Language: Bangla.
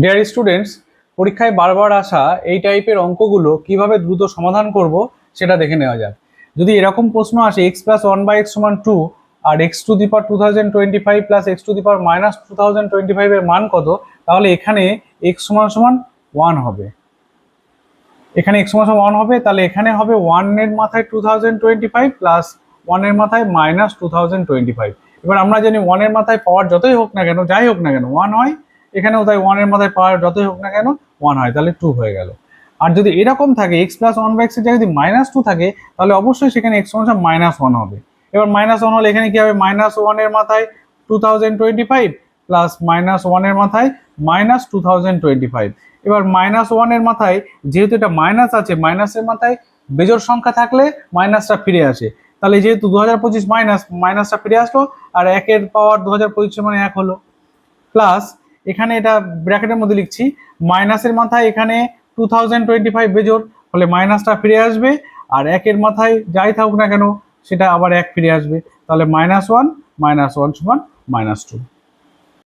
ডিয়ার স্টুডেন্টস, পরীক্ষায় বারবার আসা এই টাইপের অঙ্কগুলো কিভাবে দ্রুত সমাধান করব সেটা দেখে নেওয়া যাক। যদি এরকম প্রশ্ন আসে x plus one by x সমান টু আর x to the power 2025 plus x to the power minus 2025 এর মান কত, তাহলে এখানে এক্স সমান সমান ওয়ান হবে। এখানে এক্স সমান সমান ওয়ান হবে, তাহলে এখানে হবে ওয়ান এর মাথায় 2025 প্লাস ওয়ান এর মাথায় মাইনাস 2025। এবার আমরা জানি ওয়ান এর মাথায় পাওয়ার যতই হোক না কেন, যাই হোক না কেন ওয়ান হয়, এখানেও তাই ওয়ান এর মাথায় পাওয়ার যতই হোক না কেন ওয়ান হয়, তাহলে টু হয়ে গেল। আর যদি এরকম থাকে x plus one by x এর জায়গায় যদি মাইনাস টু থাকে, তাহলে অবশ্যই সেখানে এক্স সমান মাইনাস ওয়ান হবে। এবার মাইনাস ওয়ান হলে এখানে কি হবে, মাইনাস ওয়ান এর মাথায় 2025 প্লাস মাইনাস ওয়ান এর মাথায় মাইনাস 2025। এবার মাইনাস ওয়ান এর মাথায় যেহেতু এটা মাইনাস আছে, মাইনাসের মাথায় বেজোড় সংখ্যা থাকলে মাইনাসটা ফিরে আসে, তাহলে যেহেতু 2025 মাইনাস, মাইনাসটা ফিরে আসলো আর একের পাওয়ার 2025 মানে এক হলো, প্লাস এখানে এটা ব্র্যাকেটের মধ্যে লিখছি, মাইনাসের মাথায় এখানে 2025 বেজোড়, ফলে মাইনাসটা ফিরে আসবে আর একের মাথায় যাই থাকুক না কেন সেটা আবার এক ফিরে আসবে, তাহলে মাইনাস ওয়ান সমান মাইনাস টু।